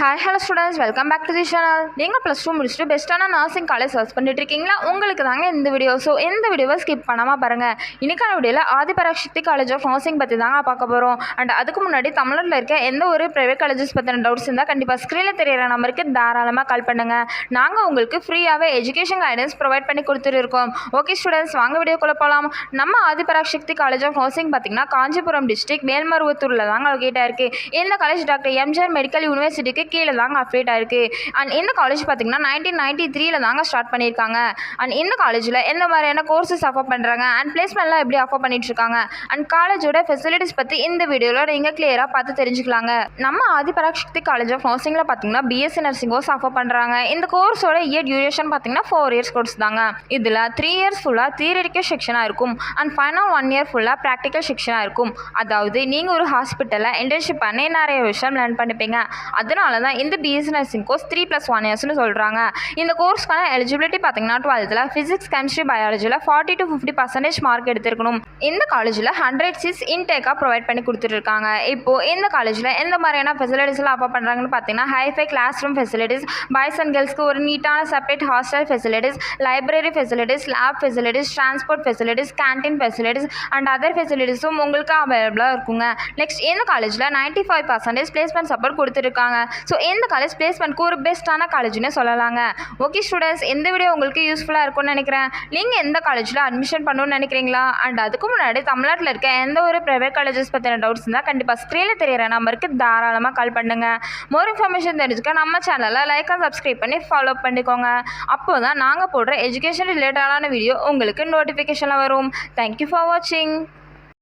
Hi hello students, welcome back to the channel. நீங்கள் +2 முடிச்சுட்டு பெஸ்ட்டான நர்சிங் காலேஜ் சர்ச் பண்ணிட்டு இருக்கீங்களா? உங்களுக்கு தாங்க இந்த வீடியோ. ஸோ இந்த வீடியோவை ஸ்கிப் பண்ணாமல் பாருங்கள். இன்னைக்கான வீடியோவில் ஆதிபராசக்தி காலேஜ் ஆஃப் நர்சிங் பற்றி தாங்க பார்க்க போகிறோம். அண்ட் அதுக்கு முன்னாடி தமிழ்நாட்டில் இருக்க எந்த ஒரு ப்ரைவேட் காலேஜஸ் பற்றின டவுட்ஸ் இருந்தால் கண்டிப்பாக ஸ்க்ரீனில் தெரியிற நம்பருக்கு தாராளமாக கால் பண்ணுங்கள். நாங்கள் உங்களுக்கு ஃப்ரீயாகவே எஜுகேஷன் கைடன்ஸ் ப்ரொவைட் பண்ணி கொடுத்துருக்கோம். ஓகே ஸ்டூடெண்ட்ஸ், வாங்க வீடியோக்குள்ளே போகலாம். நம்ம ஆதிபராசக்தி காலேஜ் ஆஃப் நர்சிங் பார்த்திங்கன்னா காஞ்சிபுரம் டிஸ்ட்ரிக்ட் மேல்மருவத்தூரில் தாங்க லொக்கேட்டாக இருக்குது. இந்த காலேஜ் டாக்டர் எம்ஜிஆர் மெடிக்கல் யூனிவர்சிட்டிக்கு கீழே தாங்க அப்டேட் ஆயிருக்கு. அண்ட் இந்த காலேஜ் பார்த்தீங்கன்னா 1993 தாங்க ஸ்டார்ட் பண்ணியிருக்காங்க. அண்ட் இந்த காலேஜில் எந்த மாதிரியான கோர்சஸ் ஆஃபர் பண்ணுறாங்க அண்ட் பிளேஸ்மெண்ட்லாம் எப்படி ஆஃபர் பண்ணிட்டு இருக்காங்க அண்ட் காலேஜோட ஃபெசிலிட்டிஸ் பற்றி இந்த வீடியோவில் நீங்கள் கிளியராக பார்த்து தெரிஞ்சுக்கலாங்க. நம்ம ஆதிபராசக்தி காலேஜ் ஆஃப் நர்சிங்கில் பார்த்தீங்கன்னா பிஎஸ்சி நர்சிங் கோர்ஸ் ஆஃபர் பண்ணுறாங்க. இந்த கோர்ஸோட இயர் டியூரேஷன் பார்த்தீங்கன்னா 4 இயர்ஸ் கோர்ஸ் தாங்க. இதில் 3 இயர்ஸ் ஃபுல்லாக தியரிட்டிக்கல் செக்ஷனாக இருக்கும் அண்ட் ஃபைனல் 1 இயர் ஃபுல்லாக ப்ராக்டிக்கல் செக்ஷனாக இருக்கும். அதாவது நீங்கள் ஒரு ஹாஸ்பிட்டலில் இன்டர்ன்ஷிப் பண்ணி நிறைய விஷயம் லேர்ன் பண்ணிப்பீங்க. அதனால தான் இந்த பிஎஸ்சி நர்சிங் கோர்ஸ் 3+1 இயர்ஸ்னு சொல்கிறாங்க. இந்த கோர்ஸ்க்கான எலிஜிபிலிட்டி பார்த்தீங்கன்னா 12th ஃபிசிக்ஸ் கெமிஸ்ட்ரி பயாலஜியில் 40 to 50% மார்க் எடுத்திருக்கணும். இந்த காலேஜில் 100 சீட்ஸ் இன்டேக்காக ப்ரொவைட் பண்ணி கொடுத்துட்ருக்காங்க. இப்போது இந்த காலேஜில் எந்த மாதிரியான ஃபெசிலிட்டிஸ்லாம் ஆஃபர் பண்ணுறாங்கன்னு பார்த்தீங்கன்னா hi fi class room facilities, boys and கேர்ள்ஸ்க்கு ஒரு நீட்டான separate hostel facilities, library facilities, lab facilities, transport facilities, canteen facilities and other ஃபெசிலிட்டிஸும் உங்களுக்கு அவைலபிளாக இருக்குங்க. நெக்ஸ்ட் இந்த காலேஜில் 95% பிளேஸ்மெண்ட் சப்போர்ட் கொடுத்துருக்காங்க. ஸோ இந்த காலேஜ் பிளேஸ்மெண்ட்க்கு ஒரு பெஸ்ட்டான காலேஜ்னு சொல்லலாங்க. ஓகே ஸ்டூடெண்ட்ஸ், இந்த வீடியோ உங்களுக்கு யூஸ்ஃபுல்லாக இருக்கும்னு நினைக்கிறேன். நீங்கள் எந்த காலேஜில் அட்மிஷன் பண்ணணும்னு நினைக்கிறீங்களா? அண்ட் அதுக்கு முன்னாடி தமிழ்நாட்டில் இருக்க எந்த ஒரு ப்ரைவேட் காலேஜஸ் பற்றின டவுட்ஸ் இருந்தால் கண்டிப்பாக ஸ்க்ரீனில் தெரியிற நம்பருக்கு தாராளமாக கால் பண்ணுங்கள். மோர் இன்ஃபர்மேஷன் தெரிஞ்சுக்க நம்ம சேனலை லைக் அண்ட் சப்ஸ்கிரைப் பண்ணி ஃபாலோ பண்ணிக்கோங்க. அப்போ தான் நாங்கள் போடுற எஜுகேஷன் ரிலேட்டடான வீடியோ உங்களுக்கு நோட்டிஃபிகேஷனில் வரும். தேங்க்யூ ஃபார் வாட்சிங்.